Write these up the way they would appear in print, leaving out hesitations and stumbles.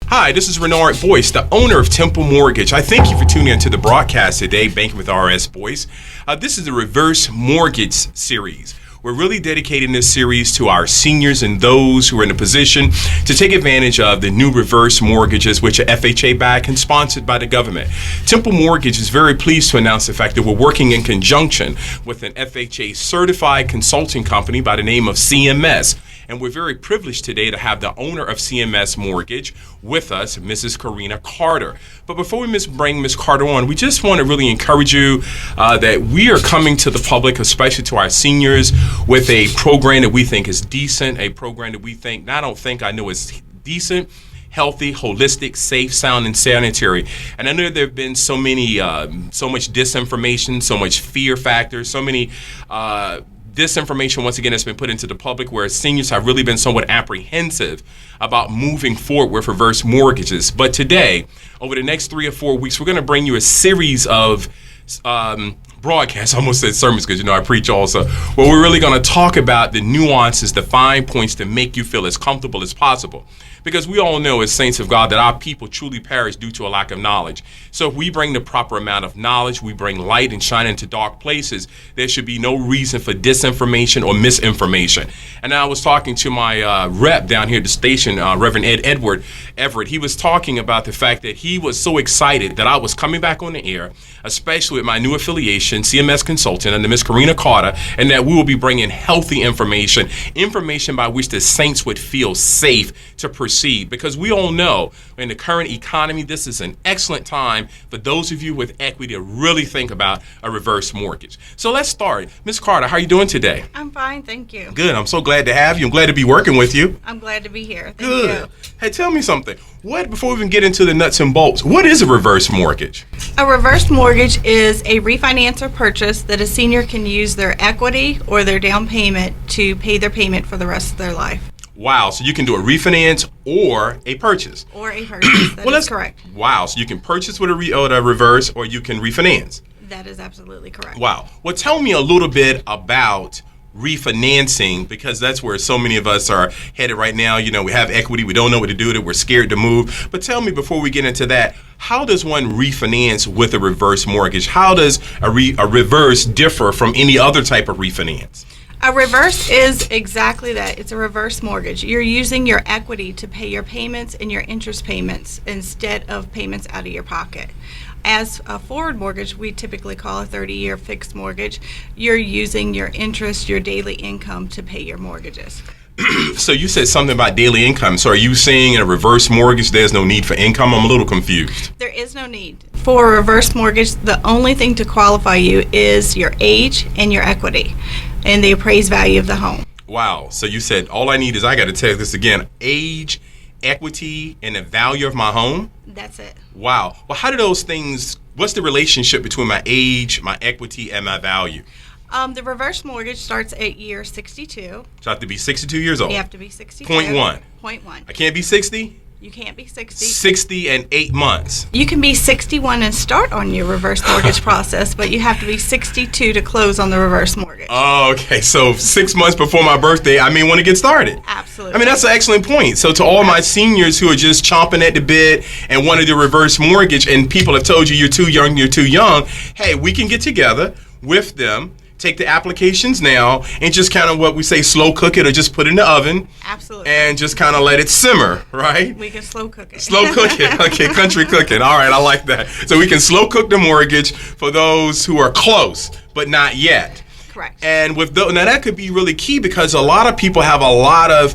Hi, this is Renard Boyce, the owner of Temple Mortgage. I thank you for tuning into the broadcast today, Banking with RS Boyce. This is the Reverse Mortgage series. We're really dedicating this series to our seniors and those who are in a position to take advantage of the new reverse mortgages, which are FHA-backed and sponsored by the government. Temple Mortgage is very pleased to announce the fact that we're working in conjunction with an FHA-certified consulting company by the name of CMS. And we're very privileged today to have the owner of CMS Mortgage with us, Mrs. Karina Carter. But before we bring Ms. Carter on, we just want to really encourage you that we are coming to the public, especially to our seniors, with a program that we think is decent, a program that we think, I know is decent, healthy, holistic, safe, sound, and sanitary. And I know there have been so much disinformation, so much fear factors, so many disinformation, once again, has been put into the public, where seniors have really been somewhat apprehensive about moving forward with reverse mortgages. But today, over the next 3 or 4 weeks, we're going to bring you a series of broadcasts. I almost said sermons because, I preach also. Where we're really going to talk about the nuances, the fine points to make you feel as comfortable as possible. Because we all know as saints of God that our people truly perish due to a lack of knowledge. So if we bring the proper amount of knowledge, we bring light and shine into dark places, there should be no reason for disinformation or misinformation. And I was talking to my rep down here at the station, Reverend Everett. He was talking about the fact that he was so excited that I was coming back on the air, especially with my new affiliation, CMS Consultant, under Ms. Karina Carter, and that we will be bringing healthy information by which the saints would feel safe to proceed. Because we all know in the current economy, this is an excellent time for those of you with equity to really think about a reverse mortgage. So let's start. Ms. Carter, how are you doing today? I'm fine, thank you. Good. I'm so glad to have you. I'm glad to be working with you. I'm glad to be here. Thank Good. you. Hey, tell me something. Before we even get into the nuts and bolts, what is a reverse mortgage? A reverse mortgage is a refinance or purchase that a senior can use their equity or their down payment to pay their payment for the rest of their life. Wow, so you can do a refinance or a purchase. Or a purchase, that's correct. Wow, so you can purchase with a reverse or you can refinance. That is absolutely correct. Wow. Well, tell me a little bit about refinancing, because that's where so many of us are headed right now. We have equity, we don't know what to do with it, we're scared to move. But tell me, before we get into that, how does one refinance with a reverse mortgage? How does a reverse differ from any other type of refinance? A reverse is exactly that. It's a reverse mortgage. You're using your equity to pay your payments and your interest payments instead of payments out of your pocket. As a forward mortgage, we typically call a 30-year fixed mortgage. You're using your interest, your daily income to pay your mortgages. So you said something about daily income. So are you saying in a reverse mortgage there's no need for income? I'm a little confused. There is no need. For a reverse mortgage, the only thing to qualify you is your age and your equity and the appraised value of the home. Wow. So you said all I need is, I got to tell this again, age, equity, and the value of my home? That's it. Wow. Well, how do those things, what's the relationship between my age, my equity, and my value? The reverse mortgage starts at year 62. So I have to be 62 years old? You have to be 62. Point one. .1. I can't be 60? You can't be 60. 60 and 8 months. You can be 61 and start on your reverse mortgage process, but you have to be 62 to close on the reverse mortgage. Oh, okay. So 6 months before my birthday, I may want to get started. Absolutely. I mean, that's an excellent point. So to all my seniors who are just chomping at the bit and wanted to reverse mortgage, and people have told you you're too young, hey, we can get together with them, take the applications now, and just kind of, what we say, slow cook it, or just put it in the oven. Absolutely. And just kind of let it simmer, right? We can slow cook it. Slow cook it. Okay, country cooking. All right, I like that. So we can slow cook the mortgage for those who are close, but not yet. Correct. And with now that could be really key, because a lot of people have a lot of,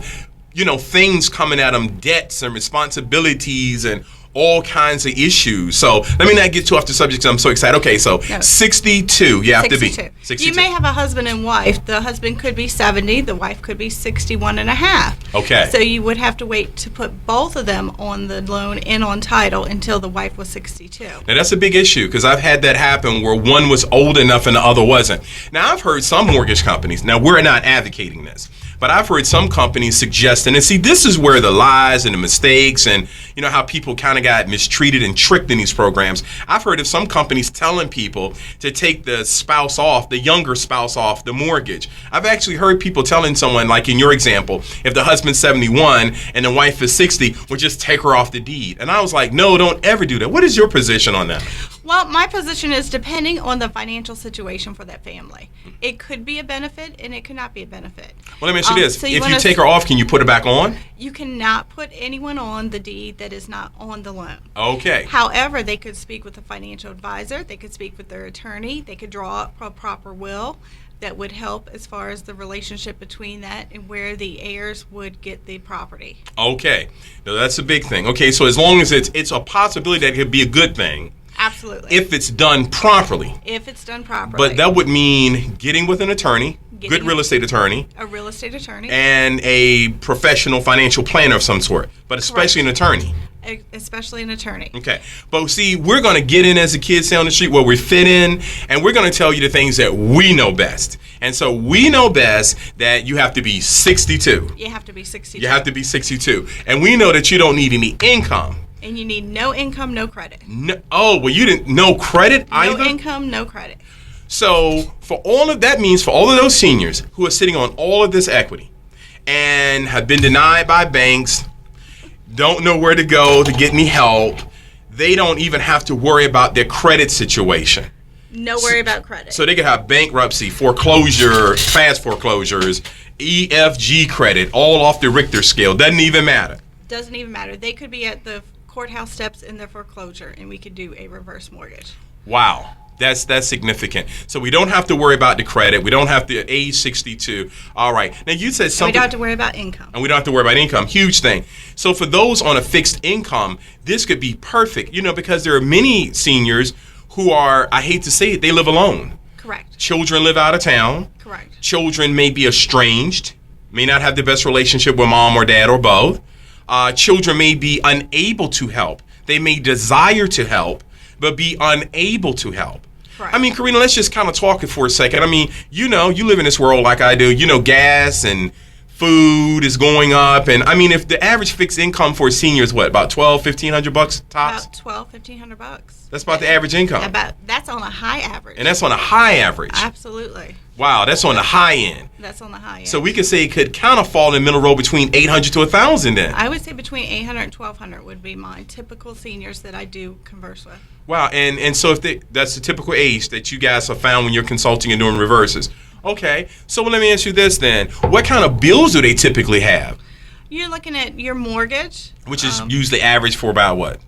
things coming at them, debts and responsibilities and all kinds of issues. So let me not get too off the subject, 'cause I'm so excited. Okay, so no. 62 you have 62. to be. 62. You may have a husband and wife. The husband could be 70, the wife could be 61 and a half. Okay. So you would have to wait to put both of them on the loan and on title until the wife was 62. Now that's a big issue, because I've had that happen where one was old enough and the other wasn't. Now I've heard some mortgage companies, now we're not advocating this, but I've heard some companies suggesting, and see, this is where the lies and the mistakes and how people kind of of got mistreated and tricked in these programs. I've heard of some companies telling people to take the spouse off, the younger spouse off the mortgage. I've actually heard people telling someone, like in your example, if the husband's 71 and the wife is 60, we'll just take her off the deed. And I was like, no, don't ever do that. What is your position on that? Well, my position is depending on the financial situation for that family. It could be a benefit and it could not be a benefit. Well, let me ask you this. So if you take her off, can you put her back on? You cannot put anyone on the deed that is not on the loan. Okay. However, they could speak with a financial advisor. They could speak with their attorney. They could draw up a proper will that would help as far as the relationship between that and where the heirs would get the property. Okay. Now, that's a big thing. Okay, so as long as it's a possibility that it could be a good thing. Absolutely. If it's done properly. If it's done properly. But that would mean getting with an attorney, good real estate attorney. A real estate attorney. And a professional financial planner of some sort, but especially Correct. an attorney. Especially an attorney. Okay. But see, we're going to get in, as the kids say on the street, where we fit in, and we're going to tell you the things that we know best. And so we know best that you have to be 62. You have to be 62. You have to be 62. And we know that you don't need any income. And you need no income, no credit. No, oh, well, you didn't, no credit either? No income, no credit. So for all of that means for all of those seniors who are sitting on all of this equity and have been denied by banks, don't know where to go to get any help, they don't even have to worry about their credit situation. No worry about credit. So they could have bankruptcy, foreclosure, fast foreclosures, EFG credit, all off the Richter scale. Doesn't even matter. Doesn't even matter. They could be at the courthouse steps in their foreclosure, and we could do a reverse mortgage. Wow. That's significant. So we don't have to worry about the credit. We don't have to age 62. All right. Now you said something. And we don't have to worry about income. And we don't have to worry about income. Huge thing. So for those on a fixed income, this could be perfect, because there are many seniors who are, I hate to say it, they live alone. Correct. Children live out of town. Correct. Children may be estranged, may not have the best relationship with mom or dad or both. Children may be unable to help. They may desire to help, but be unable to help. Correct. I mean, Karina, let's just kind of talk it for a second. I mean, you live in this world like I do. Gas and food is going up. And I mean, if the average fixed income for a senior is what, about $1,200-$1,500 tops? About $1,200-$1,500. That's about the average income. That's on a high average. And that's on a high average. Absolutely. Wow, that's on the high end. That's on the high end. So we could say it could kind of fall in the middle row between 800 to 1,000 then. I would say between 800 and 1,200 would be my typical seniors that I do converse with. Wow, and so that's the typical age that you guys have found when you're consulting and doing reverses. Okay, so let me ask you this then. What kind of bills do they typically have? You're looking at your mortgage. Which is usually average for about what?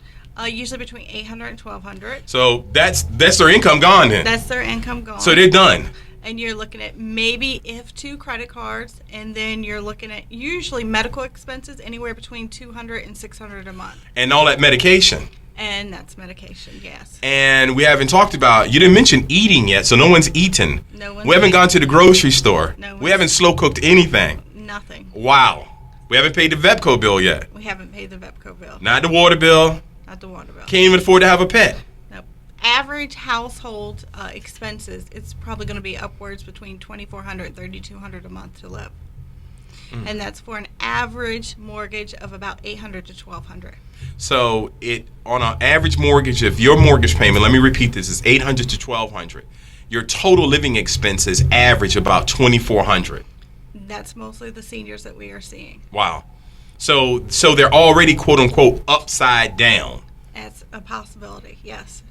Usually between 800 and 1,200. So that's their income gone then? That's their income gone. So they're done. And you're looking at maybe if 2 credit cards, and then you're looking at usually medical expenses anywhere between $200 and $600 a month. And all that medication. And that's medication, yes. And we haven't talked about, you didn't mention eating yet, so no one's eaten. No one's We haven't eaten. gone to the grocery store. No We haven't slow cooked anything. Nothing. Wow. We haven't paid the VEPCO bill yet. We haven't paid the VEPCO bill. Not the water bill. Not the water bill. Can't even afford to have a pet. Nope. Average household expenses, it's probably going to be upwards between $2,400 and $3,200 a month to live. And that's for an average mortgage of about $800 to $1,200. So on an average mortgage, if your mortgage payment, let me repeat this, is $800 to $1,200, your total living expenses average about $2,400. That's mostly the seniors that we are seeing. Wow. So they're already quote unquote upside down. That's a possibility, yes.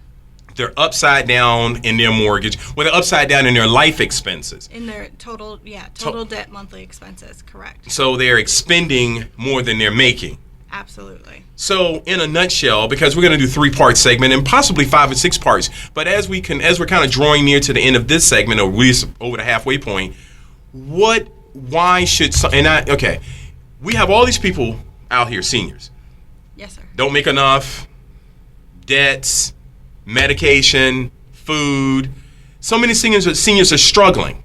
They're upside down in their mortgage. Well, they're upside down in their life expenses. In their total debt monthly expenses, correct. So they're expending more than they're making. Absolutely. So in a nutshell, because we're going to do 3-part segment and possibly 5 or 6 parts, but as we're kind of drawing near to the end of this segment, or at least over the halfway point, we have all these people out here, seniors. Yes, sir. Don't make enough, debts, medication, food. So many seniors are struggling.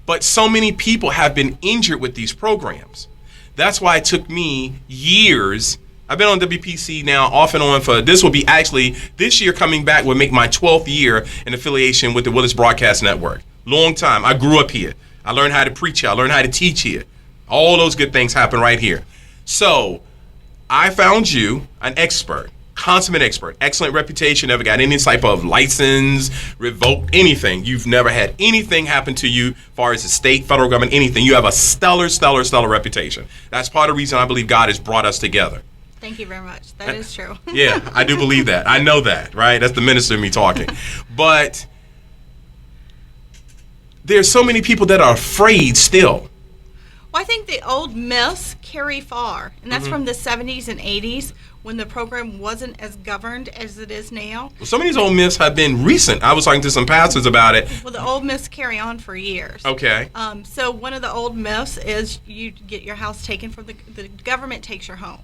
But so many people have been injured with these programs. That's why it took me years. I've been on WPC now off and on this year coming back will make my 12th year in affiliation with the Willis Broadcast Network. Long time. I grew up here. I learned how to preach here. I learned how to teach here. All those good things happen right here. So I found you an expert Consummate expert, excellent reputation, never got any type of license, revoked, anything. You've never had anything happen to you as far as the state, federal government, anything. You have a stellar reputation. That's part of the reason I believe God has brought us together. Thank you very much. That is true. Yeah, I do believe that. I know that, right? That's the minister in me talking. But there's so many people that are afraid still. Well, I think the old myths carry far, and that's from the 70s and 80s when the program wasn't as governed as it is now. Well, some of these old myths have been recent. I was talking to some pastors about it. Well, the old myths carry on for years. Okay. So one of the old myths is you get your house taken from the government takes your home,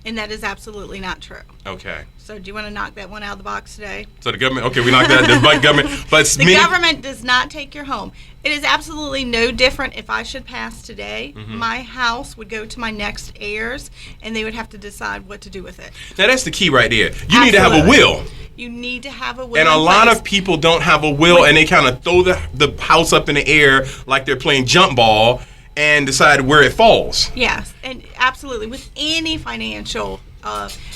and that is absolutely not true. Okay. So do you want to knock that one out of the box today? So the government, okay, we knocked that, the government, but the government does not take your home. It is absolutely no different if I should pass today. My house would go to my next heirs, and they would have to decide what to do with it. Now that's the key right there. You need to have a will. You need to have a will. And a lot of people don't have a will, and they kind of throw the house up in the air like they're playing jump ball and decide where it falls. Yes, and absolutely. With any financial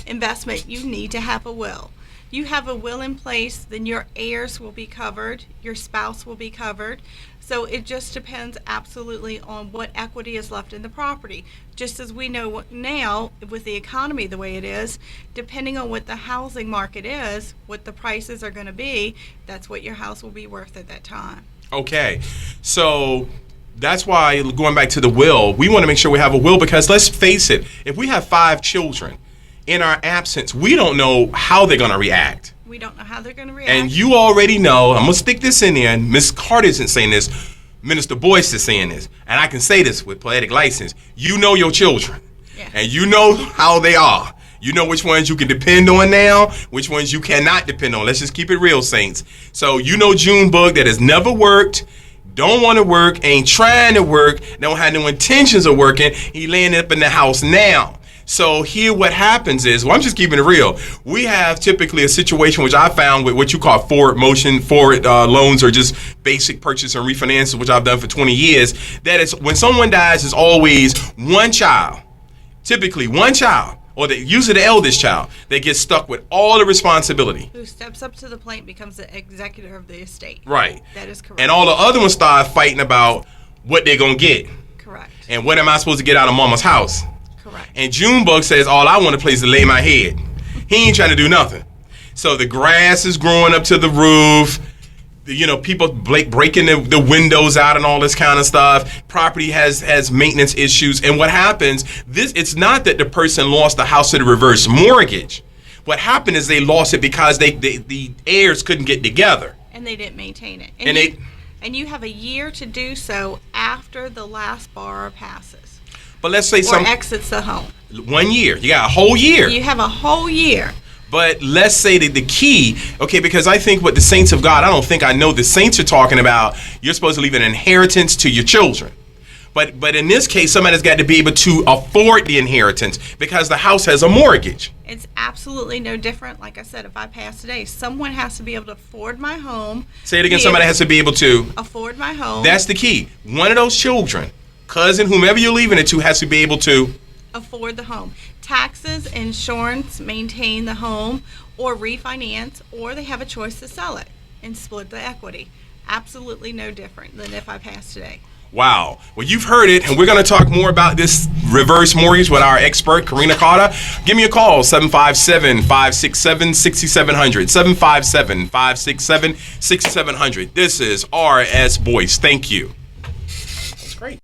investment, you need to have a will. You have a will in place, then your heirs will be covered, your spouse will be covered. So it just depends absolutely on what equity is left in the property. Just as we know now, with the economy the way it is, depending on what the housing market is, what the prices are going to be, that's what your house will be worth at that time. Okay, so that's why, going back to the will, we want to make sure we have a will, because let's face it, if we have 5 children, in our absence, we don't know how they're going to react. We don't know how they're going to react. And you already know, I'm going to stick this in there, and Ms. Carter isn't saying this, Minister Boyce is saying this, and I can say this with poetic license. You know your children, and you know how they are. You know which ones you can depend on now, which ones you cannot depend on. Let's just keep it real, saints. So you know Junebug that has never worked, don't want to work, ain't trying to work, don't have no intentions of working. He laying up in the house now. So here what happens is, well, I'm just keeping it real. We have typically a situation which I found with what you call forward loans, or just basic purchase and refinances, which I've done for 20 years, that is when someone dies, it's always one child, typically one child, or usually the eldest child, that gets stuck with all the responsibility. Who steps up to the plate and becomes the executor of the estate. Right. That is correct. And all the other ones start fighting about what they're going to get. Correct. And what am I supposed to get out of mama's house? Correct. And Junebug says, all I want a place to lay my head. He ain't trying to do nothing. So the grass is growing up to the roof. People breaking the windows out and all this kind of stuff. Property has maintenance issues. And what happens, it's not that the person lost the house to the reverse mortgage. What happened is they lost it because the heirs couldn't get together. And they didn't maintain it. And you have a year to do so after the last borrower passes. But let's say or exits the home. 1 year. You got a whole year. You have a whole year. But let's say that the key, okay, because I think what the saints of God, I know the saints are talking about, you're supposed to leave an inheritance to your children. But in this case, somebody's got to be able to afford the inheritance because the house has a mortgage. It's absolutely no different. Like I said, if I pass today, someone has to be able to afford my home. Say it again, somebody has to be able to afford my home. That's the key. One of those children, cousin, whomever you're leaving it to, has to be able to afford the home. Taxes, insurance, maintain the home, or refinance, or they have a choice to sell it and split the equity. Absolutely no different than if I pass today. Wow. Well, you've heard it, and we're going to talk more about this reverse mortgage with our expert, Karina Carter. Give me a call, 757-567-6700. 757-567-6700. This is R.S. Boyce. Thank you. That's great.